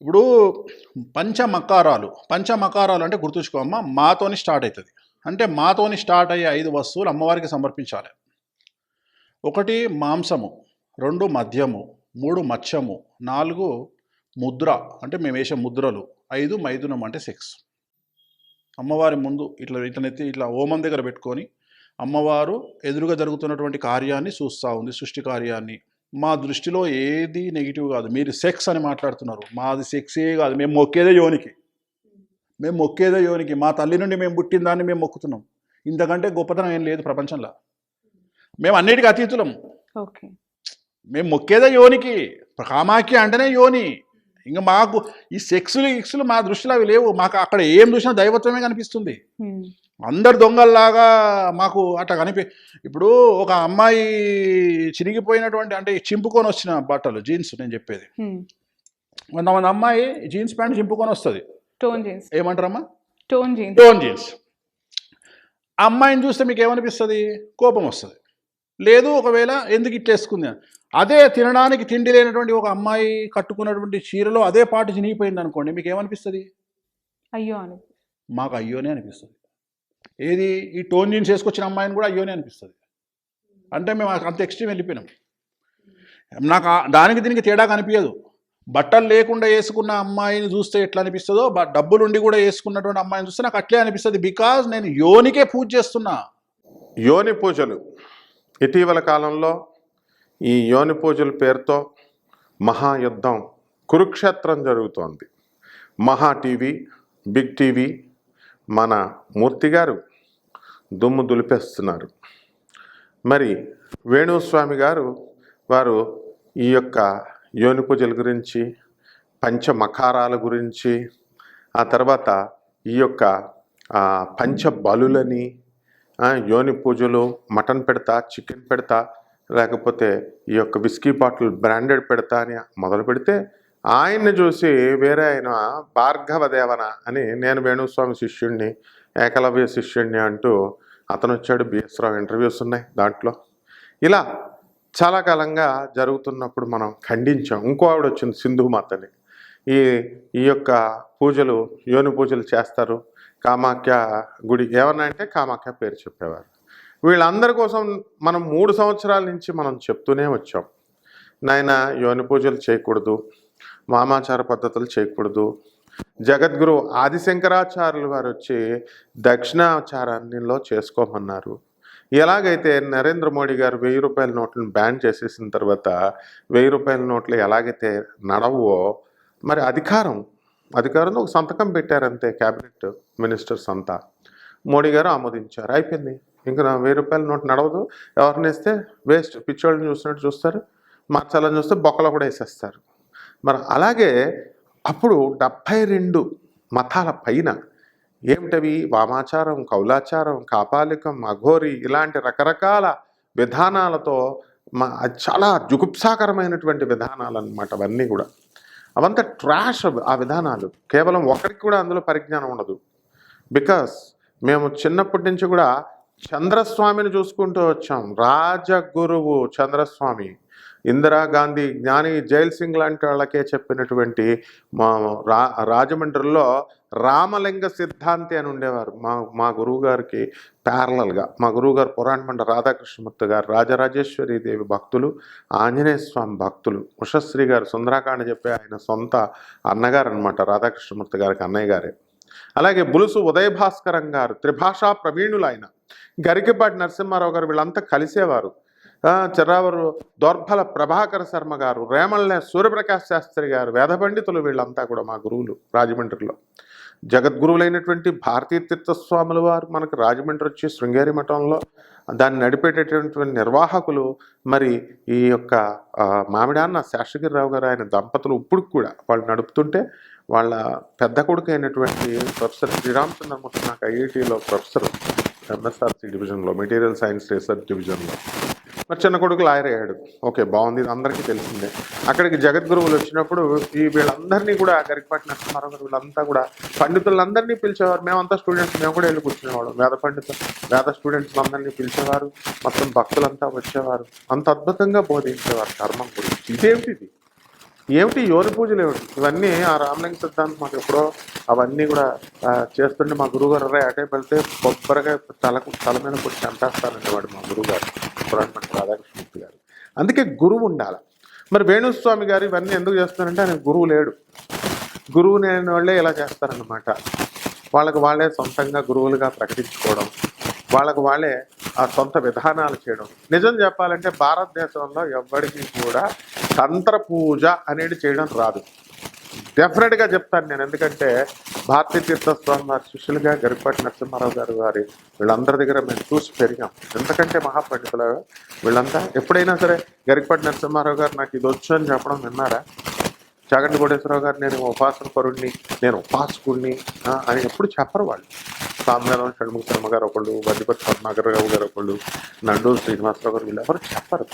ఇప్పుడు పంచమకారాలు అంటే గుర్తుంచుకో అమ్మ, మాతోని స్టార్ట్ అవుతుంది. అంటే మాతోని స్టార్ట్ అయ్యే 5 వస్తువులు అమ్మవారికి సమర్పించాలి. 1 మాంసము, 2 మద్యము, 3 మత్స్యము, 4 ముద్ర అంటే మేము వేసే ముద్రలు, 5 మైథునం అంటే సెక్స్. అమ్మవారి ముందు ఇట్లా ఇట్లనెత్తి ఇట్లా హోమం దగ్గర పెట్టుకొని అమ్మవారు ఎదురుగా జరుగుతున్నటువంటి కార్యాన్ని చూస్తూ ఉంది, సృష్టి కార్యాన్ని. మా దృష్టిలో ఏది నెగిటివ్ కాదు. మీరు సెక్స్ అని మాట్లాడుతున్నారు, మాది సెక్సే కాదు. మేము మొక్కేదే యోనికి. మా తల్లి నుండి మేము పుట్టిన దాన్ని మేము మొక్కుతున్నాం. ఇంతకంటే గొప్పతనం ఏం లేదు ప్రపంచంలో. మేము అన్నిటికీ అతీతులం. ఓకే. మేము మొక్కేదే యోనికి. కామాఖ్య అంటేనే యోని. ఇంకా మాకు ఈ సెక్సులు మా దృష్టిలో అవి లేవు. మాకు అక్కడ ఏం చూసినా దైవత్వమే కనిపిస్తుంది. అందరు దొంగల్లాగా మాకు అట్లా ఇప్పుడు ఒక అమ్మాయి చినిగిపోయినటువంటి అంటే చింపుకొని వచ్చిన బట్టలు, జీన్స్ నేను చెప్పేది. కొంతమంది అమ్మాయి జీన్స్ ప్యాంట్ చింపుకొని వస్తుంది, ఏమంటారమ్మా, టోన్ జీన్స్. ఆ అమ్మాయిని చూస్తే మీకు ఏమనిపిస్తుంది? కోపం వస్తుంది. లేదు ఒకవేళ ఎందుకు ఇట్లా వేసుకుంది. అదే తినడానికి తిండి లేనటువంటి ఒక అమ్మాయి కట్టుకున్నటువంటి చీరలో అదే పాటు చినిగిపోయింది అనుకోండి, మీకు ఏమనిపిస్తుంది? అయ్యో అని. మాకు అయ్యోనే అనిపిస్తుంది. ఏది ఈ టోన్ జీన్స్ వేసుకొచ్చిన అమ్మాయిని కూడా అయ్యోనే అనిపిస్తుంది. అంటే మేము అంత ఎక్స్ట్రీమ్ వెళ్ళిపోయినాం. నాకు దానికి దీనికి తేడా కనిపించదు. బట్టలు లేకుండా వేసుకున్న అమ్మాయిని చూస్తే ఎట్లా అనిపిస్తుందో, డబ్బులుండి కూడా వేసుకున్నటువంటి అమ్మాయిని చూస్తే నాకు అట్లే అనిపిస్తుంది. బికాజ్ నేను యోనికే పూజ చేస్తున్నా. యోని పూజలు ఇటీవల కాలంలో ఈ యోని పూజల పేరుతో మహాయుద్ధం, కురుక్షేత్రం జరుగుతోంది. మహా టీవీ, బిగ్ టీవీ, మన మూర్తి గారు దుమ్ము దులిపేస్తున్నారు. మరి వేణుస్వామి గారు వారు ఈ యొక్క యోని పూజల గురించి, పంచమకారాల గురించి, ఆ తర్వాత ఈ యొక్క పంచబలులని, యోని పూజలు, మటన్ పెడతా, చికెన్ పెడతా, లేకపోతే ఈ యొక్క విస్కీ బాటిల్ బ్రాండెడ్ పెడతా అని మొదలు పెడితే ఆయన్ని చూసి వేరే ఆయన భార్గవ దేవన అని, నేను వేణుస్వామి శిష్యుడిని, ఏకలవ్య శిష్యుడిని అంటూ అతను వచ్చాడు. బిఎస్ రావు ఇంటర్వ్యూస్ ఉన్నాయి దాంట్లో. ఇలా చాలా కాలంగా జరుగుతున్నప్పుడు మనం ఖండించాం. ఇంకో ఆవిడ వచ్చింది, సింధుమాతని. ఈ యొక్క పూజలు, యోని పూజలు చేస్తారు, కామాఖ్య గుడి ఏమన్నా అంటే కామాఖ్య పేరు చెప్పేవారు. వీళ్ళందరి కోసం మనం 3 సంవత్సరాల నుంచి మనం చెప్తూనే వచ్చాం. నాయన యోని పూజలు చేయకూడదు, వామాచార పద్ధతులు చేయకూడదు. జగద్గురు ఆదిశంకరాచార్యులు వారు వచ్చి దక్షిణాచారాన్నిలో చేసుకోమన్నారు. ఎలాగైతే నరేంద్ర మోడీ గారు 1000 రూపాయల నోట్లను బ్యాన్ చేసేసిన తర్వాత 1000 రూపాయల నోట్లు ఎలాగైతే నడవో, మరి అధికారంలో ఒక సంతకం పెట్టారంతే, క్యాబినెట్ మినిస్టర్స్ అంతా. మోడీ గారు ఆమోదించారు, అయిపోయింది. ఇంకా 1000 రూపాయల నోట్ నడవదు. ఎవరిని వేస్తే వేస్ట్, పిచ్చోళ్ళని చూసినట్టు చూస్తారు, మార్చాలని చూస్తే బొక్కలో కూడా వేసేస్తారు. మరి అలాగే అప్పుడు 72 మతాల పైన ఏమిటవి, వామాచారం, కౌలాచారం, కాపాలికం, అఘోరి, ఇలాంటి రకరకాల విధానాలతో చాలా జుగుప్సాకరమైనటువంటి విధానాలు అన్నమాట అవన్నీ కూడా. అవంతా ట్రాష్ ఆ విధానాలు. కేవలం ఒకరికి కూడా అందులో పరిజ్ఞానం ఉండదు. బికాస్ మేము చిన్నప్పటి నుంచి కూడా చంద్రస్వామిని చూసుకుంటూ వచ్చాం. రాజగురువు చంద్రస్వామి, ఇందిరాగాంధీ, జ్ఞాని జైల్ సింగ్ లాంటి వాళ్ళకే చెప్పినటువంటి రాజమండ్రిలో రామలింగ సిద్ధాంతి అని ఉండేవారు. మా గురువు గారికి ప్యారలల్గా మా గురువు గారు పురాణమండ రాధాకృష్ణమూర్తి గారు, రాజరాజేశ్వరి దేవి భక్తులు, ఆంజనేయ స్వామి భక్తులు. ఉషశ్రీ గారు సుందరాకాండ చెప్పే ఆయన సొంత అన్నగారు అనమాట, రాధాకృష్ణమూర్తి గారికి అన్నయ్య గారే. అలాగే బులుసు ఉదయభాస్కరం గారు త్రిభాషా ప్రవీణులు ఆయన, గరికపాటి నరసింహారావు గారు, వీళ్ళంతా కలిసేవారు. చిర్రావూరు దోర్భల ప్రభాకర శర్మ గారు, రేమళ్ళ సూర్యప్రకాశ్ శాస్త్రి గారు, వేద పండితులు, వీళ్ళంతా కూడా మా గురువులు రాజమండ్రిలో. జగద్గురువులైనటువంటి భారతీ తీర్థస్వాముల వారు మనకు రాజమండ్రి వచ్చి శృంగేరి మఠంలో దాన్ని నడిపేటటువంటి నిర్వాహకులు. మరి ఈ యొక్క మామిడాన్న శేషగిరిరావు గారు, ఆయన దంపతులు ఇప్పుడు కూడా వాళ్ళు నడుపుతుంటే వాళ్ళ పెద్ద కొడుకు అయినటువంటి ప్రొఫెసర్ శ్రీరామచంద్రమూర్తి నాకు ఐఐటిలో ప్రొఫెసర్, ఎంఎస్ఆర్సి డివిజన్లో, మెటీరియల్ సైన్స్ రీసెర్చ్ డివిజన్లో. మరి చిన్న కొడుకు లాయర్ అయ్యాడు. ఓకే, బాగుంది, ఇది అందరికీ తెలిసిందే. అక్కడికి జగద్గురువులు వచ్చినప్పుడు వీళ్ళందరినీ కూడా, గరికపాటి నరసింహారావు గారు, వీళ్ళంతా కూడా పండితులందరినీ పిలిచేవారు. మేమంతా స్టూడెంట్స్, మేము కూడా వెళ్ళి కూర్చునేవాళ్ళం. వేద స్టూడెంట్స్ అందరినీ పిలిచేవారు. మొత్తం భక్తులంతా వచ్చేవారు. అంత అద్భుతంగా బోధించేవారు ధర్మం గురించి. ఇదేమిటిది? ఏమిటి యోని పూజలు ఏమిటి ఇవన్నీ ఆ రామలింగ సిద్ధాంతం మాకు ఎప్పుడో అవన్నీ కూడా చేస్తుంటే మా గురువుగారు అరే అటే వెళ్తే కొబ్బరిగా తల మీద కొట్టి చంపేస్తానండి వాడు మా గురువుగారు పురాణమణి రాధాకృష్ణమూర్తి గారు. అందుకే గురువు ఉండాలి. మరి వేణుస్వామి గారు ఇవన్నీ ఎందుకు చేస్తారంటే ఆయన గురువు లేడు. గురువు లేని వాళ్ళే ఇలా చేస్తారన్నమాట. వాళ్ళకి వాళ్ళే సొంతంగా గురువులుగా ప్రకటించుకోవడం, వాళ్ళకు వాళ్ళే ఆ సొంత విధానాలు చేయడం. నిజం చెప్పాలంటే భారతదేశంలో ఎవ్వడికి కూడా తంత్ర పూజ అనేది చేయడం రాదు. డెఫినెట్గా చెప్తాను నేను. ఎందుకంటే భారతీ తీర్థస్వామి వారి శిష్యులుగా గరికపాటి నరసింహారావు గారు వారి వీళ్ళందరి దగ్గర మేము చూసి పెరిగాం. ఎందుకంటే మహాపండితులు వీళ్ళంతా. ఎప్పుడైనా సరే గరికపాటి నరసింహారావు గారు నాకు ఇది వచ్చు అని చెప్పడం విన్నారా? చాగంటి కోటేశ్వరరావు గారు నేను ఉపాసన పరుణ్ణి, నేను ఉపాసకుడిని అని ఎప్పుడు చెప్పరు వాళ్ళు. సామ్యాలం షణ్ముఖ శర్మ గారు ఒకళ్ళు, వద్దిపతి పద్మాకరరావు గారు ఒకళ్ళు, నండూరు శ్రీనివాసరావు గారు, వీళ్ళు ఎవరు చెప్పరు.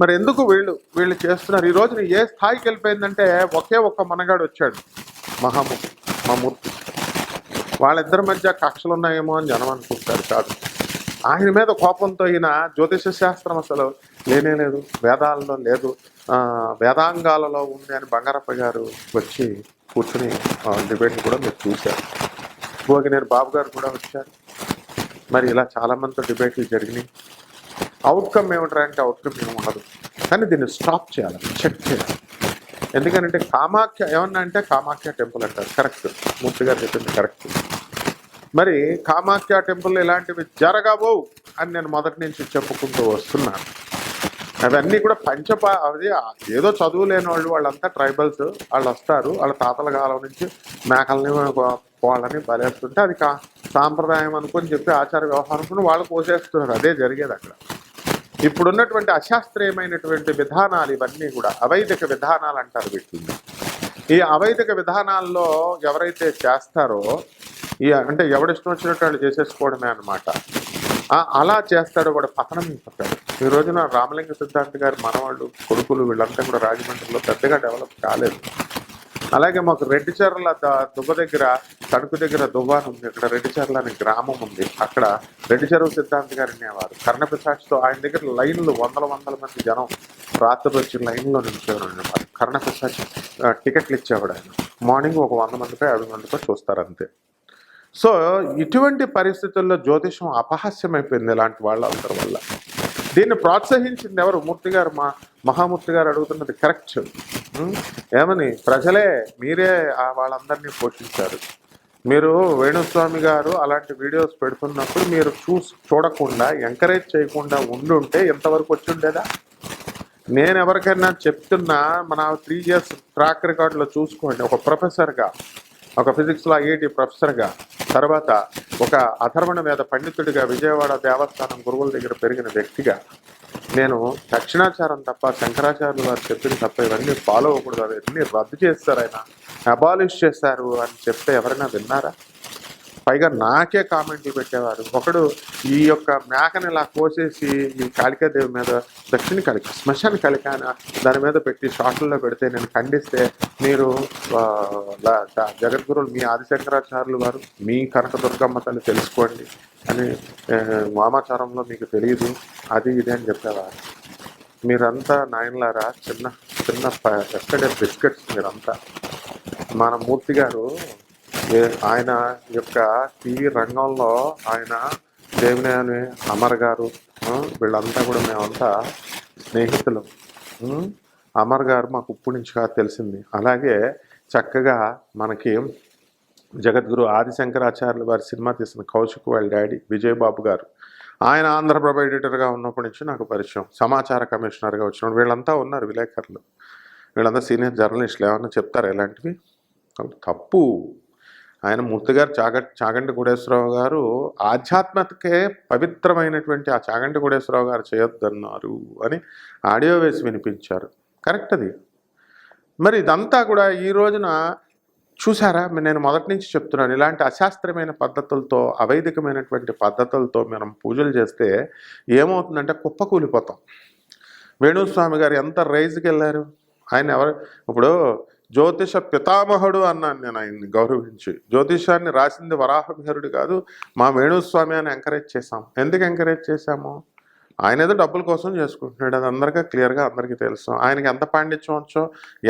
మరి ఎందుకు వీళ్ళు చేస్తున్నారు? ఈ రోజున ఏ స్థాయికి వెళ్ళిపోయిందంటే ఒకే ఒక్క మనగాడు వచ్చాడు, మా మూర్తి. వాళ్ళిద్దరి మధ్య కక్షలు ఉన్నాయేమో అని జనం అనుకుంటారు. కాదు, ఆయన మీద కోపంతో ఈయన జ్యోతిష శాస్త్రం అసలు లేనే లేదు, వేదాలలో లేదు, వేదాంగాలలో ఉంది అని బంగారప్ప గారు వచ్చి కూర్చుని డిబేట్ కూడా మీరు చూశారు. భోగినేని బాబు గారు కూడా వచ్చారు. మరి ఇలా చాలామందితో డిబేట్లు జరిగినాయి. అవుట్కమ్ ఏమిటంటే అవుట్కమ్ ఏమి ఉండదు. కానీ దీన్ని స్టాప్ చేయాలి, చెక్ చేయాలి. ఎందుకంటే కామాఖ్య ఏమన్నా అంటే కామాఖ్య టెంపుల్ అంటారు. కరెక్ట్, మూర్తి గారు చెప్పింది కరెక్ట్. మరి కామాఖ్య టెంపుల్ ఇలాంటివి జరగవు అని నేను మొదటి నుంచి చెప్పుకుంటూ వస్తున్నాను. అవన్నీ కూడా అది ఏదో చదువు లేని వాళ్ళంతా ట్రైబల్స్, వాళ్ళు వస్తారు, వాళ్ళ తాతల కాలం నుంచి మేకల్ని వాళ్ళని బలేస్తుంటే అది సాంప్రదాయం అనుకుని చెప్పి ఆచార వ్యవహారం వాళ్ళు పోసేస్తున్నారు. అదే జరిగేది అక్కడ. ఇప్పుడున్నటువంటి అశాస్త్రీయమైనటువంటి విధానాలు ఇవన్నీ కూడా అవైదిక విధానాలు అంటారు వీటిని. ఈ అవైదిక విధానాల్లో ఎవరైతే చేస్తారో అంటే ఎవడిష్టం వచ్చినట్టు వాళ్ళు చేసేసుకోవడమే అనమాట. అలా చేస్తాడో వాడు పతనం అయిపోతాడు. ఈ రోజున రామలింగ సిద్ధాంతి గారి మనవాళ్ళు, కొడుకులు వీళ్ళంతా కూడా రాజమండ్రిలో పెద్దగా డెవలప్ కాలేదు. అలాగే మాకు రెడ్డిచెర్ల దువ్వ దగ్గర, తణుకు దగ్గర దువ్వాని ఉంది. అక్కడ రెడ్డిచెర్ల అనే గ్రామం ఉంది. అక్కడ రెడ్డిచెరువు సిద్ధాంతి గారు అనేవారు. కర్ణపిశాచితో ఆయన దగ్గర లైన్లు వందల మంది జనం రాత్రి వచ్చి లైన్లో నిలిచేవారు అన్నమాట. కర్ణపిశాచి టికెట్లు ఇచ్చేవాడు ఆయన. మార్నింగ్ ఒక 100 మందికో 50 మందికో చూస్తారు అంతే. సో ఇటువంటి పరిస్థితుల్లో జ్యోతిషం అపహాస్యమైపోయింది ఇలాంటి వాళ్ళందరి వల్ల. దీన్ని ప్రోత్సహించింది ఎవరు? మూర్తి గారు, మహామూర్తి గారు అడుగుతున్నది కరెక్ట్. ఏమని? ప్రజలే, మీరే వాళ్ళందరినీ పోషించారు. మీరు వేణుస్వామి గారు అలాంటి వీడియోస్ పెడుతున్నప్పుడు మీరు చూడకుండా ఎంకరేజ్ చేయకుండా ఉండుంటే ఎంతవరకు వచ్చి ఉండేదా? నేను ఎవరికైనా చెప్తున్నా, మన 3 years ట్రాక్ రికార్డులో చూసుకోండి. ఒక ప్రొఫెసర్గా, ఒక ఫిజిక్స్లో ఐఐటి ప్రొఫెసర్గా, తర్వాత ఒక అథర్వణ వేద పండితుడిగా, విజయవాడ దేవస్థానం గురువుల దగ్గర పెరిగిన వ్యక్తిగా నేను దక్షిణాచారం తప్ప, శంకరాచార్యులు వారు చెప్పింది తప్ప ఇవన్నీ ఫాలో అవ్వకూడదు, అవన్నీ రద్దు చేస్తారు, ఆయన అబాలిష్ చేశారు అని చెప్తే ఎవరైనా విన్నారా? పైగా నాకే కామెంట్లు పెట్టేవారు. ఒకడు ఈ యొక్క మేకని ఇలా కోసేసి ఈ కాళికాదేవి మీద, దక్షిణ కాళిక, శ్మశాన కాళిక దాని మీద పెట్టి షార్ట్లలో పెడితే నేను ఖండిస్తే, మీరు జగద్గురువులు మీ ఆదిశంకరాచార్యులు వారు, మీ కనకదుర్గమ్మ తల్లి తెలుసుకోండి అని, వామాచారంలో మీకు తెలియదు అది ఇది అని చెప్పేవారు. మీరంతా నాయనలారా చిన్న చిన్న ఎక్కడే బిస్కెట్స్ మీరంతా. మన మూర్తి గారు ఆయన యొక్క టీవీ రంగంలో ఆయన దేవినేని అమర్ గారు వీళ్ళంతా కూడా మేమంతా స్నేహితులు. అమర్ గారు మాకు ఇప్పుడు నుంచి కాదు తెలిసింది. అలాగే చక్కగా మనకి జగద్గురు ఆదిశంకరాచార్యులు వారి సినిమా తీసిన కౌశిక్ వాళ్ళ డాడీ విజయబాబు గారు, ఆయన ఆంధ్రప్రభ ఎడిటర్గా ఉన్నప్పటి నుంచి నాకు పరిచయం. సమాచార కమిషనర్గా వచ్చినప్పుడు వీళ్ళంతా ఉన్నారు విలేకరులు, వీళ్ళంతా సీనియర్ జర్నలిస్టులు. ఏమన్నా చెప్తారు ఇలాంటివి? తప్పు. ఆయన మూర్తి గారు చాగంటి కోటేశ్వరరావు గారు ఆధ్యాత్మికకే పవిత్రమైనటువంటి ఆ చాగంటి కోటేశ్వరరావు గారు చేయొద్దన్నారు అని ఆడియో వేసి వినిపించారు. కరెక్ట్ అది. మరి ఇదంతా కూడా ఈ రోజున చూసారా? నేను మొదటి నుంచి చెప్తున్నాను, ఇలాంటి అశాస్త్రీయమైన పద్ధతులతో, అవైదికమైనటువంటి పద్ధతులతో మనం పూజలు చేస్తే ఏమవుతుందంటే కుప్పకూలిపోతాం. వేణుస్వామి గారు ఎంత రైజ్కి వెళ్ళారు. ఆయన ఇప్పుడు జ్యోతిష పితామహుడు అన్నాను నేను ఆయన్ని గౌరవించి. జ్యోతిషాన్ని రాసింది వరాహమిహిరుడు కాదు, మా వేణుస్వామి అని ఎంకరేజ్ చేశాం. ఎందుకు ఎంకరేజ్ చేశాము? ఆయన ఏదో డబ్బుల కోసం చేసుకుంటున్నాడు, అది అందరికీ క్లియర్గా అందరికీ తెలుసు. ఆయనకి ఎంత పాండిత్యం వచ్చో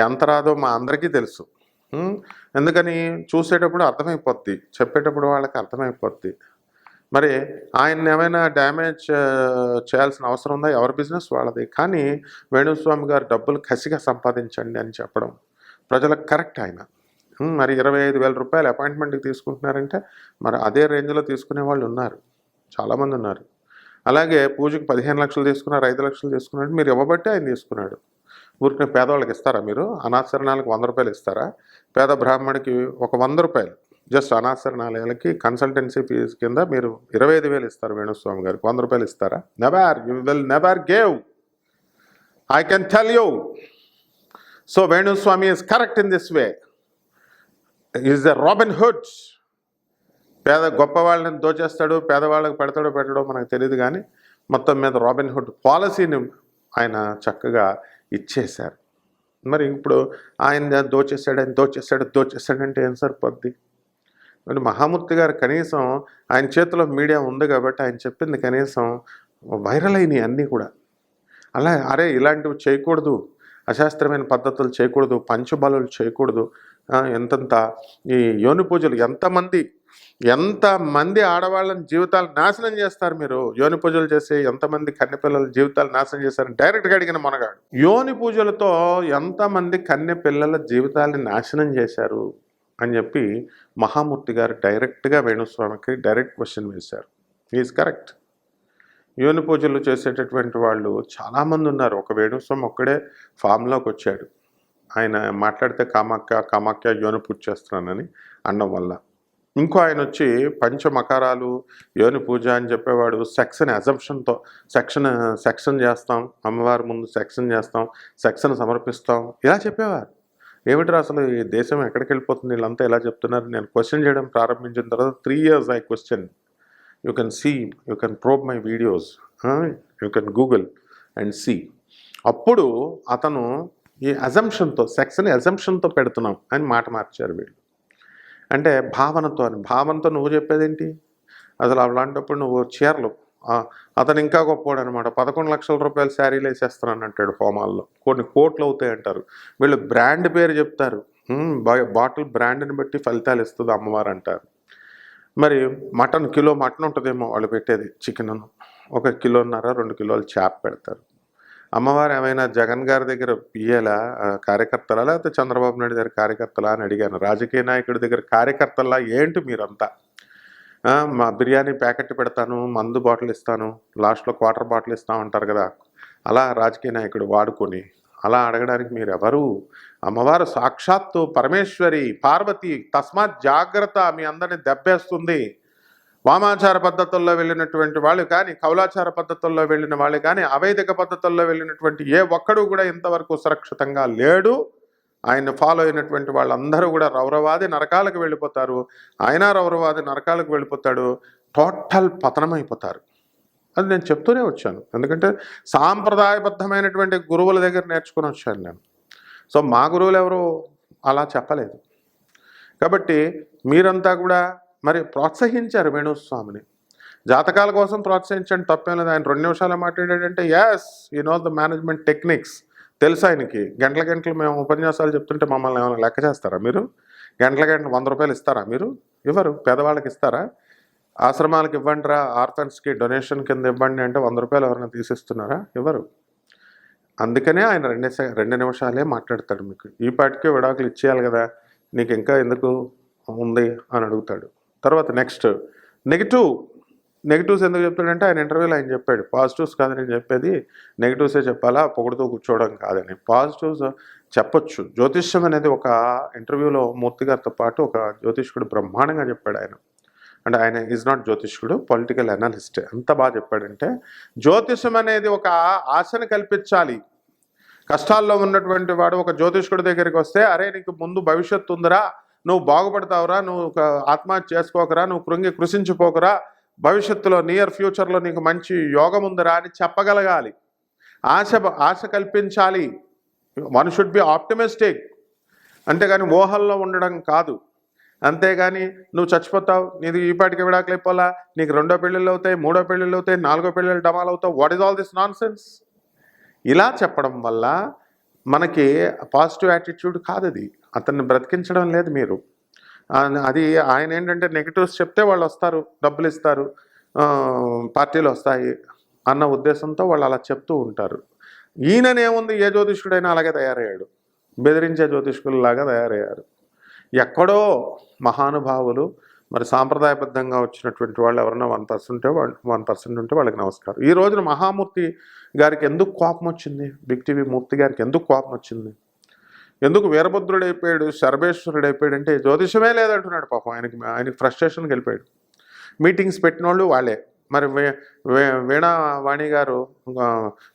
ఎంత రాదో మా అందరికీ తెలుసు. ఎందుకని చూసేటప్పుడు అర్థమైపోద్ది, చెప్పేటప్పుడు వాళ్ళకి అర్థమైపోద్ది. మరి ఆయన్ని ఏమైనా డ్యామేజ్ చేయాల్సిన అవసరం ఉందా? ఎవరి బిజినెస్ వాళ్ళది. కానీ వేణుస్వామి గారు డబ్బులు కసిగా సంపాదించండి అని చెప్పడం ప్రజలకు కరెక్ట్. ఆయన మరి 25,000 రూపాయలు అపాయింట్మెంట్కి తీసుకుంటున్నారంటే మరి అదే రేంజ్లో తీసుకునే వాళ్ళు ఉన్నారు, చాలామంది ఉన్నారు. అలాగే పూజకి 15 లక్షలు తీసుకున్నారు, 5 లక్షలు తీసుకున్నాడు. మీరు ఇవ్వబట్టి ఆయన తీసుకున్నాడు. ఊరికి పేదవాళ్ళకి ఇస్తారా మీరు? అనాథశరణాలకు 100 రూపాయలు ఇస్తారా? పేద బ్రాహ్మడికి ఒక 100 రూపాయలు జస్ట్ అనాథశరణాలయాలకి కన్సల్టెన్సీ ఫీజు కింద మీరు 25,000 ఇస్తారు వేణుస్వామి గారికి, 100 రూపాయలు ఇస్తారా? Never, you will never give. I can tell you. So Venu Swamy is correct in this way. Is the robin hood. గొప్ప వాళ్ళని దోచేస్తాడు, పేదవాళ్ళకి పెడతాడో పెట్టడో మనకు తెలియదు, కానీ మొత్తం మీద రాబిన్ హుడ్ పాలసీని ఆయన చక్కగా ఇచ్చేశారు. మరి ఇప్పుడు ఆయన దోచేస్తాడంటే ఏం సరిపోద్ది? మరి మహామూర్తి గారు కనీసం ఆయన చేతిలో మీడియా ఉంది కాబట్టి ఆయన చెప్పింది కనీసం వైరల్ అయినాయి అన్నీ కూడా. అలా అరే ఇలాంటివి చేయకూడదు, అశాస్త్రమైన పద్ధతులు చేయకూడదు, పంచబలులు చేయకూడదు, ఎంతంత ఈ యోని పూజలు ఎంతమంది ఆడవాళ్ళని జీవితాలు నాశనం చేస్తారు మీరు. యోని పూజలు చేసి ఎంతమంది కన్నెపిల్లల జీవితాలు నాశనం చేశారని డైరెక్ట్గా అడిగిన మనగాడు. యోని పూజలతో ఎంతమంది కన్నెపిల్లల జీవితాలని నాశనం చేశారు అని చెప్పి మహామూర్తి గారు డైరెక్ట్గా వేణుస్వామికి డైరెక్ట్ క్వశ్చన్ వేశారు. Is correct. యోని పూజలు చేసేటటువంటి వాళ్ళు చాలామంది ఉన్నారు. ఒక వేణుస్వామి ఒక్కడే ఫామ్లోకి వచ్చాడు. ఆయన మాట్లాడితే కామాఖ్య యోని పూజ చేస్తున్నానని అనడం వల్ల. ఇంకో ఆయన వచ్చి పంచమకారాలు యోని పూజ అని చెప్పేవాడు. సెక్షన్ అజంప్షన్తో సెక్షన్ చేస్తాం, అమ్మవారి ముందు సెక్షన్ చేస్తాం, సెక్షన్ సమర్పిస్తాం, ఇలా చెప్పేవారు. ఏమిట్రా అసలు ఈ దేశం ఎక్కడికి వెళ్ళిపోతుంది, వీళ్ళంతా ఎలా చెప్తున్నారు? నేను క్వశ్చన్ చేయడం ప్రారంభించిన తర్వాత 3 years I question. You can see, you can probe my videos, you can Google and see. అప్పుడు అతను ఈ అజంప్షన్తో సెక్షన్ అజంప్షన్తో పెడుతున్నాం అని మాట మార్చారు వీళ్ళు. అంటే భావనతో నువ్వు చెప్పేదేంటి అసలు? అలాంటప్పుడు నువ్వు చీరలు, అతను ఇంకా గొప్పవాడు అనమాట. 11 లక్షల రూపాయల శారీలు వేసేస్తున్నాను అంటాడు హోమాల్లో. కొన్ని కోట్లు అవుతాయి అంటారు వీళ్ళు. బ్రాండ్ పేరు చెప్తారు, బాటిల్ బ్రాండ్ని బట్టి ఫలితాలు ఇస్తుంది అమ్మవారు అంటారు. మరి కిలో మటన్ ఉంటుందేమో వాళ్ళు పెట్టేది, చికెన్ 1.5 కిలోన్నర 2 కిలోలు చేప పెడతారు. అమ్మవారు ఏమైనా జగన్ గారి దగ్గర పియ్యేలా కార్యకర్తలా, లేకపోతే చంద్రబాబు నాయుడు దగ్గర కార్యకర్తలా అని అడిగాను. రాజకీయ నాయకుడి దగ్గర కార్యకర్తలా ఏంటి మీరంతా? మా బిర్యానీ ప్యాకెట్ పెడతాను, మందు బాటిల్ ఇస్తాను, లాస్ట్లో క్వార్టర్ బాటిల్ ఇస్తాం అంటారు కదా, అలా రాజకీయ నాయకుడు వాడుకొని అలా అడగడానికి మీరు ఎవరు? అమ్మవారు సాక్షాత్తు పరమేశ్వరి పార్వతి, తస్మాత్ జాగ్రత్త, మీ అందరిని దెబ్బేస్తుంది. వామాచార పద్ధతుల్లో వెళ్ళినటువంటి వాళ్ళు కానీ, కౌలాచార పద్ధతుల్లో వెళ్ళిన వాళ్ళు కానీ, అవైదిక పద్ధతుల్లో వెళ్ళినటువంటి ఏ ఒక్కడు కూడా ఇంతవరకు సురక్షితంగా లేడు. ఆయన ఫాలో అయినటువంటి వాళ్ళందరూ కూడా రౌరవాది నరకాలకు వెళ్ళిపోతారు. ఆయన రౌరవాది నరకాలకు వెళ్ళిపోతాడు. టోటల్ పతనమైపోతారు. అది నేను చెప్తూనే వచ్చాను. ఎందుకంటే సాంప్రదాయబద్ధమైనటువంటి గురువుల దగ్గర నేర్చుకుని వచ్చాను నేను. సో మా గురువులు ఎవరు అలా చెప్పలేదు. కాబట్టి మీరంతా కూడా మరి ప్రోత్సహించారు వేణుస్వామిని. జాతకాల కోసం ప్రోత్సహించండి, తప్పేం లేదు. ఆయన 2 నిమిషాలు మాట్లాడాడంటే yes, you know the management techniques తెలుసు ఆయనకి. గంటలు మేము ఉపన్యాసాలు చెప్తుంటే మమ్మల్ని ఏమైనా లెక్క చేస్తారా మీరు? గంటలు 100 రూపాయలు ఇస్తారా మీరు? ఇవ్వరు. పేదవాళ్ళకి ఇస్తారా? ఆశ్రమాలకు ఇవ్వండి రా, ఆర్ఫన్స్కి డొనేషన్ కింద ఇవ్వండి అంటే 100 రూపాయలు ఎవరైనా తీసిస్తున్నారా? ఇవ్వరు. అందుకనే ఆయన 2 నిమిషాలే మాట్లాడతాడు. మీకు ఈ పాటికే విడాకులు ఇచ్చేయాలి కదా, నీకు ఇంకా ఎందుకు ఉంది అని అడుగుతాడు. తర్వాత నెక్స్ట్ నెగిటివ్స్ ఎందుకు చెప్తాడంటే ఆయన ఇంటర్వ్యూలో ఆయన చెప్పాడు, పాజిటివ్స్ కాదు నేను చెప్పేది, నెగిటివ్సే చెప్పాలా, పొగుడుతూ కూర్చోవడం కాదని. పాజిటివ్స్ చెప్పొచ్చు. జ్యోతిష్యం అనేది ఒక ఇంటర్వ్యూలో మూర్తి గారితో పాటు ఒక జ్యోతిష్కుడు బ్రహ్మాండంగా చెప్పాడు ఆయన. అంటే ఆయన ఈజ్ నాట్ జ్యోతిష్కుడు, పొలిటికల్ అనలిస్ట్. ఎంత బాగా చెప్పాడంటే జ్యోతిష్యం అనేది ఒక ఆశను కల్పించాలి. కష్టాల్లో ఉన్నటువంటి వాడు ఒక జ్యోతిష్కుడి దగ్గరికి వస్తే, అరే నీకు ముందు భవిష్యత్తు ఉందిరా, నువ్వు బాగుపడతావురా, నువ్వు ఆత్మహత్య చేసుకోకరా, నువ్వు కృషించిపోకరా, భవిష్యత్తులో నియర్ ఫ్యూచర్లో నీకు మంచి యోగం ఉందిరా అని చెప్పగలగాలి. ఆశ కల్పించాలి. One should be optimistic. అంతేగాని ఊహల్లో ఉండడం కాదు. అంతేగాని నువ్వు చచ్చిపోతావు, నీది ఈ పాటికి విడాకులు అయిపోలా, నీకు 2వ పెళ్ళిళ్ళు అవుతాయి, 3వ పెళ్ళిళ్ళు అవుతాయి, 4వ పెళ్ళిళ్ళు డమాలు అవుతావు, what is all this non sense? ఇలా చెప్పడం వల్ల మనకి పాజిటివ్ యాటిట్యూడ్ కాదు. అది అతన్ని బ్రతికించడం లేదు మీరు. అది ఆయన ఏంటంటే నెగిటివ్స్ చెప్తే వాళ్ళు వస్తారు, డబ్బులు ఇస్తారు, పార్టీలు వస్తాయి అన్న ఉద్దేశంతో వాళ్ళు అలా చెప్తూ ఉంటారు. ఈయననేముంది, ఏ జ్యోతిష్కుడైనా అలాగే తయారయ్యాడు, బెదిరించే జ్యోతిష్కులలాగా తయారయ్యారు. ఎక్కడో మహానుభావులు మరి సాంప్రదాయబద్ధంగా వచ్చినటువంటి వాళ్ళు ఎవరన్నా 1% ఉంటే వాళ్ళకి నమస్కారం. ఈ రోజున మహామూర్తి గారికి ఎందుకు కోపం వచ్చింది, బిగ్ టీవీ మూర్తి గారికి ఎందుకు కోపం వచ్చింది, ఎందుకు వీరభద్రుడు అయిపోయాడు, శరభేశ్వరుడు అయిపోయాడు అంటే జ్యోతిషమే లేదంటున్నాడు పాపం. ఆయనకి ఫ్రస్ట్రేషన్కి వెళ్ళిపోయాడు. మీటింగ్స్ పెట్టిన వాళ్ళు వాళ్ళే. మరి వీణావాణి గారు,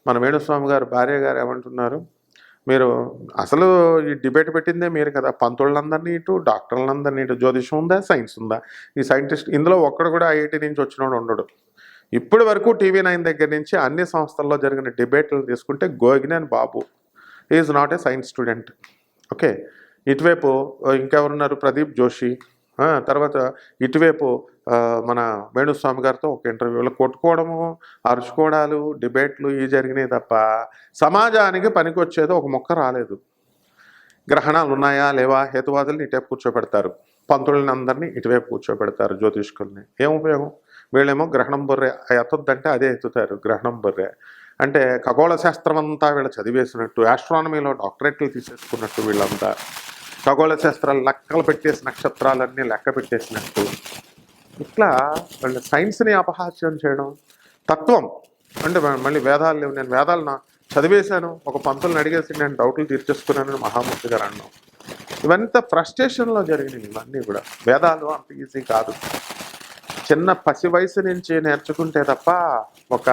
మన వేణుస్వామి గారు భార్య గారు ఏమంటున్నారు, మీరు అసలు ఈ డిబేట్ పెట్టిందే మీరు కదా, పంతుళ్ళందరినీ ఇటు, డాక్టర్లందరినీ ఇటు, జ్యోతిషం ఉందా, సైన్స్ ఉందా, ఈ సైంటిస్ట్ ఇందులో ఒక్కడు కూడా ఐఐటి నుంచి వచ్చినోడు ఉండడు. ఇప్పటి వరకు TV9 దగ్గర నుంచి అన్ని సంస్థల్లో జరిగిన డిబేట్లు తీసుకుంటే Gogineni Babu is not a science student. Okay, ఇటువైపు ఇంకెవరున్నారు, ప్రదీప్ జోషి, తర్వాత ఇటువైపు మన వేణుస్వామి గారితో ఒక ఇంటర్వ్యూలో కొట్టుకోవడము, అరుచుకోవడాలు, డిబేట్లు ఇవి జరిగినాయి తప్ప సమాజానికి పనికొచ్చేది ఒక మొక్క రాలేదు. గ్రహణాలు ఉన్నాయా లేవా, హేతువాదుల్ని ఇటువైపు కూర్చోబెడతారు, పంతులని అందరినీ ఇటువైపు కూర్చోబెడతారు, జ్యోతిష్కుల్ని. ఏం ఉపయోగం? వీళ్ళేమో గ్రహణం బొర్రె ఎత్తొద్దంటే అదే ఎత్తుతారు. గ్రహణం బొర్రె అంటే ఖగోళ శాస్త్రం అంతా వీళ్ళు చదివేసినట్టు, ఆస్ట్రానమీలో డాక్టరేట్లు తీసేసుకున్నట్టు, వీళ్ళంతా ఖగోళ శాస్త్రాలు లెక్కలు పెట్టేసి నక్షత్రాలన్నీ లెక్క పెట్టేసినట్టు, ఇట్లా వాళ్ళ సైన్స్ని అపహాస్యం చేయడం. తత్వం అంటే మళ్ళీ వేదాలు లేవు, నేను వేదాలు చదివేశాను, ఒక పంతులను అడిగేసి నేను డౌట్లు తీర్చేసుకున్నానని మహామూర్తి గారు అన్నాం. ఇవంతా ఫ్రస్ట్రేషన్లో జరిగినాయి. ఇవన్నీ కూడా వేదాలు అంత ఈజీ కాదు. చిన్న పసి వయసు నుంచి నేర్చుకుంటే తప్ప ఒక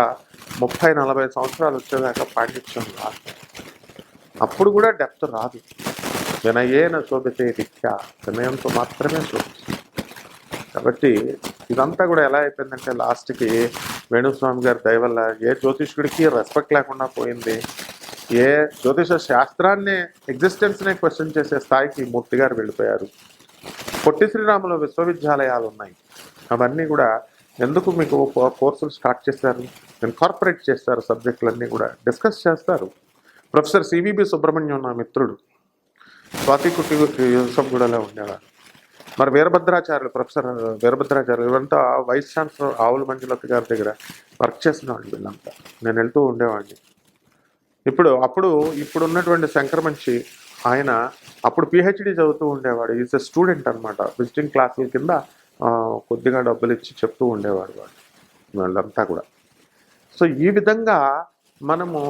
30-40 సంవత్సరాలు వచ్చేదాకా పాండిత్యం రాదు. అప్పుడు కూడా డెప్త్ రాదు. వినయేన శోభితే రీత్యా, వినయంతో మాత్రమే శోభిస్తుంది. కాబట్టి ఇదంతా కూడా ఎలా అయిపోయిందంటే లాస్ట్కి వేణుస్వామి గారి దయ వల్ల ఏ జ్యోతిష్కుడికి రెస్పెక్ట్ లేకుండా పోయింది. ఏ జ్యోతిష శాస్త్రాన్ని, ఎగ్జిస్టెన్స్నే క్వశ్చన్ చేసే స్థాయికి మూర్తి గారు వెళ్ళిపోయారు. పొట్టి శ్రీరాములు విశ్వవిద్యాలయాలు ఉన్నాయి, అవన్నీ కూడా ఎందుకు మీకు కోర్సులు స్టార్ట్ చేశారు, ఇన్కార్పొరేట్ చేస్తారు, సబ్జెక్టులన్నీ కూడా డిస్కస్ చేస్తారు. ప్రొఫెసర్ సివిబి సుబ్రహ్మణ్యం నా మిత్రుడు, స్వాతి కుట్టి యూసఫ్గూడలో ఉండేవారు. మరి వీరభద్రాచార్యులు, ప్రొఫెసర్ వీరభద్రాచార్యులు, ఇవంతా వైస్ ఛాన్సలర్ ఆవుల మంజులత గారి దగ్గర వర్క్ చేసిన వాళ్ళు వీళ్ళంతా. నేను వెళ్తూ ఉండేవాడిని. ఇప్పుడు ఉన్నటువంటి శంకరమంచి ఆయన అప్పుడు PhD చదువుతూ ఉండేవాడు. ఈజ్ ఎ స్టూడెంట్ అనమాట. విజిటింగ్ క్లాసుల కింద కొద్దిగా డబ్బులు ఇచ్చి చెప్తూ ఉండేవాడు వాళ్ళంతా కూడా. సో ఈ విధంగా మనము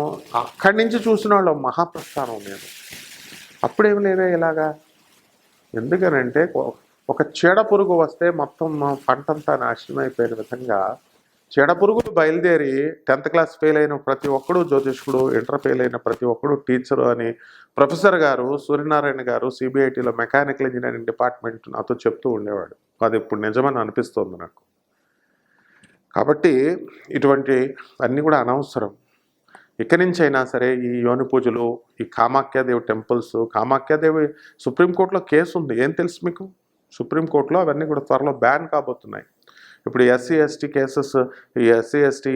అక్కడి నుంచి చూసిన వాళ్ళ మహాప్రస్థానం. నేను అప్పుడేమి లేదే ఇలాగా. ఎందుకనంటే ఒక చీడ పురుగు వస్తే మొత్తం పంటంతా నాశనం అయిపోయిన విధంగా చీడ పురుగులు బయలుదేరి 10th క్లాస్ ఫెయిల్ అయిన ప్రతి ఒక్కడు జ్యోతిష్కుడు, ఇంటర్ ఫెయిల్ అయిన ప్రతి ఒక్కడు టీచరు అని ప్రొఫెసర్ గారు సూర్యనారాయణ గారు CBITలో మెకానికల్ ఇంజనీరింగ్ డిపార్ట్మెంట్ నాతో చెప్తూ ఉండేవాడు. అది ఇప్పుడు నిజమని అనిపిస్తోంది నాకు. కాబట్టి ఇటువంటి అన్నీ కూడా అనవసరం. ఇక్కడి నుంచి అయినా సరే ఈ యోని పూజలు, ఈ కామాఖ్యాదేవి టెంపుల్స్, కామాఖ్యాదేవి సుప్రీంకోర్టులో కేసు ఉంది, ఏం తెలుసు మీకు? సుప్రీంకోర్టులో అవన్నీ కూడా త్వరలో బ్యాన్ కాబోతున్నాయి. ఇప్పుడు SC/ST కేసెస్, ఈ SC/ST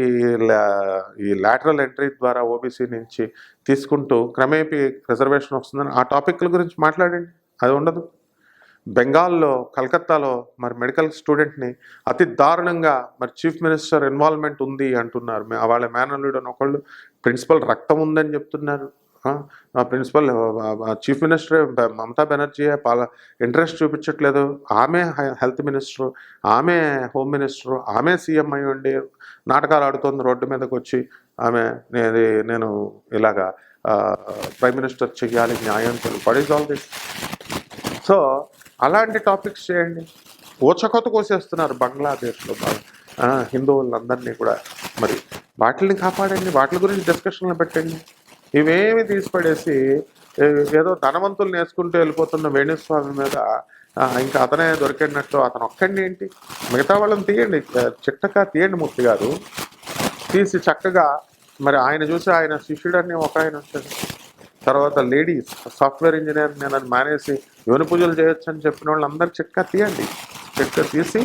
ఈ లాటరల్ ఎంట్రీ ద్వారా OBC నుంచి తీసుకుంటూ క్రమేపీ రిజర్వేషన్ వస్తుందని ఆ టాపిక్ల గురించి మాట్లాడండి, అది ఉండదు. బెంగాల్లో, కలకత్తాలో మరి మెడికల్ స్టూడెంట్ని అతి దారుణంగా మరి చీఫ్ మినిస్టర్ ఇన్వాల్వ్మెంట్ ఉంది అంటున్నారు. వాళ్ళ మేనల్లుడు అని ఒకళ్ళు, ప్రిన్సిపల్ రక్తం ఉందని చెప్తున్నారు. Principal chief minister Mamata Banerjee interest చూపించట్లేదు. ఆమె హెల్త్ మినిస్టరు, ఆమె హోమ్ మినిస్టరు, ఆమె సీఎం అయి ఉండి నాటకాలు ఆడుతోంది రోడ్డు మీదకి వచ్చి. ఆమె నేను ఇలాగా ప్రైమ్ మినిస్టర్ చెయ్యాలి, న్యాయం చేయాలి. What is all this? So అలాంటి టాపిక్స్ చేయండి. ఊచకొత కోసేస్తున్నారు బంగ్లాదేశ్లో హిందువులందరినీ కూడా. మరి వాటిని కాపాడండి, వాటి గురించి డిస్కషన్లు పెట్టండి. ఇవేమి తీసిపడేసి ఏదో ధనవంతులు నేర్చుకుంటూ వెళ్ళిపోతున్న వేణుస్వామి మీద ఇంకా అతనే దొరికినట్టు అతను ఒక్కడిని ఏంటి, మిగతా వాళ్ళని తీయండి, చిట్టగా తీయండి మూర్తి గారు. తీసి చక్కగా మరి ఆయన చూసి ఆయన శిష్యుడని ఒక ఆయన వచ్చాడు, తర్వాత లేడీస్ సాఫ్ట్వేర్ ఇంజనీర్ నేను అది మానేసి యోని పూజలు చేయొచ్చు అని చెప్పిన వాళ్ళందరూ చిట్కా తీయండి. చిట్కా తీసి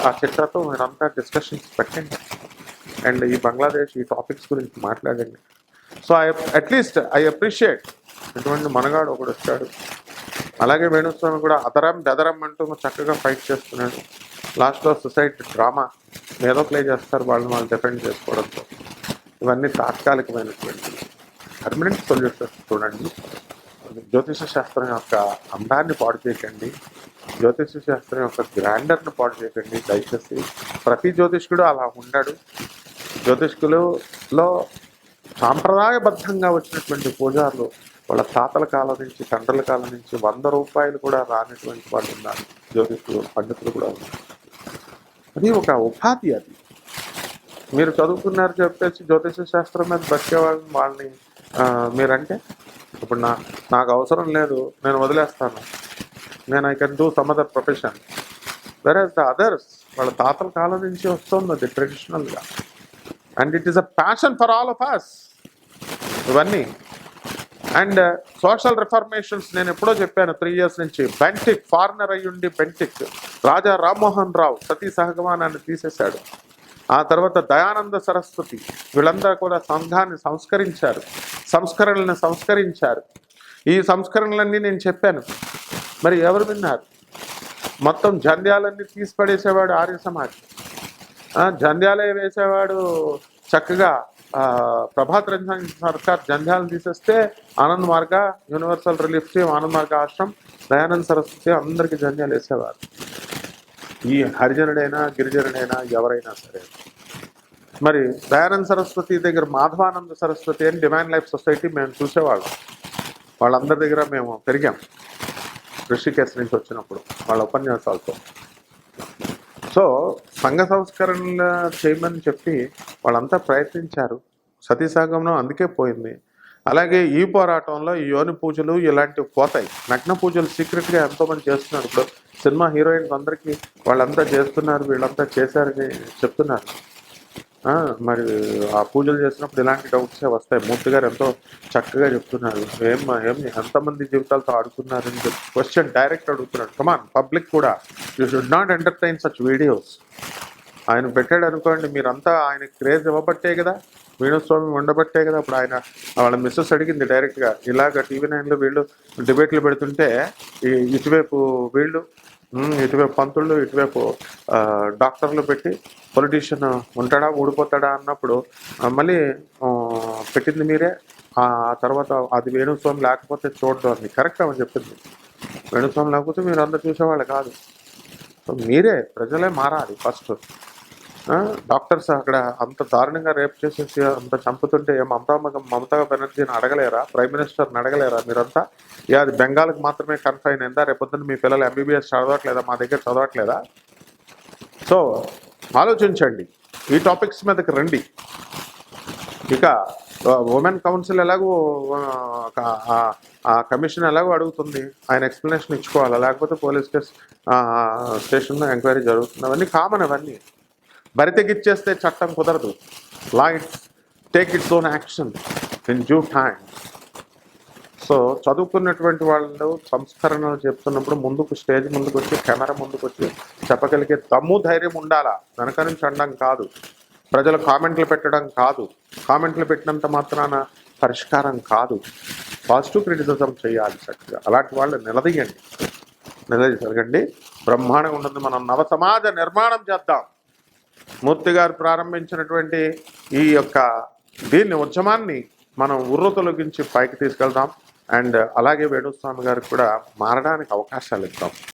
ఆ చిట్కాతో మీరంతా డిస్కషన్స్ పెట్టండి అండ్ ఈ బంగ్లాదేశ్ ఈ టాపిక్స్ గురించి మాట్లాడండి. సో అట్లీస్ట్ ఐ అప్రిషియేట్ ఇటువంటి మనగాడు ఒకడు వచ్చాడు. అలాగే వేణుస్వామి కూడా అదరం బెదరం అంటూ చక్కగా ఫైట్ చేస్తున్నాడు. లాస్ట్లో సొసైటీ డ్రామా ఏదో ప్లే చేస్తారు వాళ్ళు డిపెండ్ చేసుకోవడంతో. ఇవన్నీ తాత్కాలికమైనటువంటి పర్మనెంట్ సొల్యూషన్స్ చూడండి. జ్యోతిష శాస్త్రం యొక్క అందాన్ని పాడు చేయకండి, జ్యోతిష శాస్త్రం యొక్క గ్రాండర్ని పాడు చేయకండి దయచేసి. ప్రతి జ్యోతిష్కుడు అలా ఉన్నాడు. జ్యోతిష్కులలో సాంప్రదాయబద్ధంగా వచ్చినటువంటి పూజారులు వాళ్ళ తాతల కాలం నుంచి తండ్రుల కాలం నుంచి 100 రూపాయలు కూడా రానటువంటి వాళ్ళు ఉన్నారు. జ్యోతిష్కులు పండితులు కూడా ఉన్నారు. అది ఒక ఉపాధి. అది మీరు చదువుకున్నారు చెప్పేసి జ్యోతిష శాస్త్రం మీద బతికే వాళ్ళని మీరంటే ఇప్పుడు నాకు అవసరం లేదు, నేను వదిలేస్తాను, నేను I can do some other profession. Versus the others వాళ్ళ తాతల కాలం నుంచి వస్తుంది అది ట్రెడిషనల్గా. And it is a passion for all of us ఇవన్నీ. అండ్ సోషల్ రిఫార్మేషన్స్ నేను ఎప్పుడో చెప్పాను 3 years నుంచి. బెంటిక్ ఫారినర్ అయ్యుండి బెంటిక్ రాజా రామ్మోహన్ రావు సతీ సహగమనాన్ని తీసేశాడు. ఆ తర్వాత దయానంద సరస్వతి వీళ్ళందరూ కూడా సంఘాన్ని సంస్కరించారు, సంస్కరణలను సంస్కరించారు. ఈ సంస్కరణలన్నీ నేను చెప్పాను, మరి ఎవరు విన్నారు? మొత్తం జంధ్యాలన్నీ తీసి పడేసేవాడు ఆర్య సమాజ్, జంధ్యాలే వేసేవాడు చక్కగా. ప్రభాత్ రంజన్ సర్కార్ జంధ్యాలను తీసేస్తే ఆనంద్ మార్గ యూనివర్సల్ రిలీఫ్ టీమ్, ఆనంద్ మార్గ ఆశ్రమం, దయానంద సరస్వతి అందరికీ జంధ్యాలు వేసేవారు. ఈ హరిజనుడైనా గిరిజనుడైనా ఎవరైనా సరే. మరి దయానంద సరస్వతి దగ్గర మాధవానంద సరస్వతి అని డివైన్ లైఫ్ సొసైటీ మేము చూసేవాళ్ళం. వాళ్ళందరి దగ్గర మేము పెరిగాం ఋషికేశ్ నుంచి వచ్చినప్పుడు వాళ్ళ ఉపన్యాసాలతో. సో సంఘ సంస్కరణలు చేయమని చెప్పి వాళ్ళంతా ప్రయత్నించారు. సతీసాగమనం అందుకే పోయింది. అలాగే ఈ పోరాటంలో ఈ యోని పూజలు ఇలాంటివి పోతాయి. నగ్న పూజలు సీక్రెట్గా ఎంతోమంది చేస్తున్నారు. ఇప్పుడు సినిమా హీరోయిన్స్ అందరికీ వాళ్ళంతా చేస్తున్నారు, వీళ్ళంతా చేశారని చెప్తున్నారు. మరి ఆ పూజలు చేసినప్పుడు ఇలాంటి డౌట్సే వస్తాయి. మూర్తి గారు ఎంతో చక్కగా చెప్తున్నారు. ఎంతమంది జీవితాలతో ఆడుకున్నారని చెప్పి క్వశ్చన్ డైరెక్ట్ అడుగుతున్నాడు. కమాన్ పబ్లిక్ కూడా, you should not entertain such videos. ఆయన పెట్టాడు అనుకోండి, మీరంతా ఆయన క్రేజ్ ఇవ్వబట్టే కదా, వేణుస్వామి ఉండబట్టే కదా. అప్పుడు ఆయన వాళ్ళ మిస్సెస్ అడిగింది డైరెక్ట్గా, ఇలాగ TV9లో వీళ్ళు డిబేట్లు పెడుతుంటే ఇటువైపు వీళ్ళు, ఇటువైపు పంతుళ్ళు, ఇటువైపు డాక్టర్లు పెట్టి పొలిటీషియన్ ఉంటాడా ఊడిపోతాడా అన్నప్పుడు మళ్ళీ పెట్టింది మీరే. ఆ తర్వాత అది వేణుస్వామి లేకపోతే చూడడం అని కరెక్ట్ అని చెప్పింది. వేణుస్వామి లేకపోతే మీరు అందరు చూసేవాళ్ళు కాదు. సో మీరే ప్రజలే మారాలి ఫస్ట్. డాక్టర్స్ అక్కడ అంత దారుణంగా రేప్ చేసేసి అంత చంపుతుంటే మమతా బెనర్జీని అడగలేరా? ప్రైమ్ మినిస్టర్ని అడగలేరా? మీరంతా అది బెంగాల్కి మాత్రమే కన్ఫైన్ అయిందా? రేపొద్దున మీ పిల్లలు MBBS చదవట్లేదా? మా దగ్గర చదవట్లేదా? సో ఆలోచించండి, ఈ టాపిక్స్ మీదకి రండి. ఇక ఉమెన్ కౌన్సిల్ ఎలాగో ఆ కమిషన్ ఎలాగో అడుగుతుంది, ఆయన ఎక్స్ప్లెనేషన్ ఇచ్చుకోవాలా, లేకపోతే పోలీస్ స్టేషన్లో ఎంక్వైరీ జరుగుతుంది. అవన్నీ కామన్. అవన్నీ బరితెగిచ్చేస్తే చట్టం కుదరదు. లా take its own action in due time. So చదువుకున్నటువంటి వాళ్ళు సంస్కరణలు చెప్తున్నప్పుడు ముందుకు స్టేజ్ ముందుకు వచ్చి కెమెరా ముందుకు వచ్చి చెప్పగలిగే దమ్ము ధైర్యం ఉండాలా. వెనక నుంచి అనడం కాదు, ప్రజలు కామెంట్లు పెట్టడం కాదు, కామెంట్లు పెట్టినంత మాత్రాన పరిష్కారం కాదు. పాజిటివ్ క్రిటిసిజం చేయాలి చక్కగా. అలాంటి వాళ్ళు నిలదీయగండి. బ్రహ్మాండంగా ఉంటుంది. మనం నవ సమాజ నిర్మాణం చేద్దాం. మూర్తి గారు ప్రారంభించినటువంటి ఈ యొక్క ఉద్యమాన్ని మనం ఉర్రతొలగించి పైకి తీసుకెళ్దాం. అండ్ అలాగే వేణుస్వామి గారికి కూడా మారడానికి అవకాశాలు ఇద్దాం.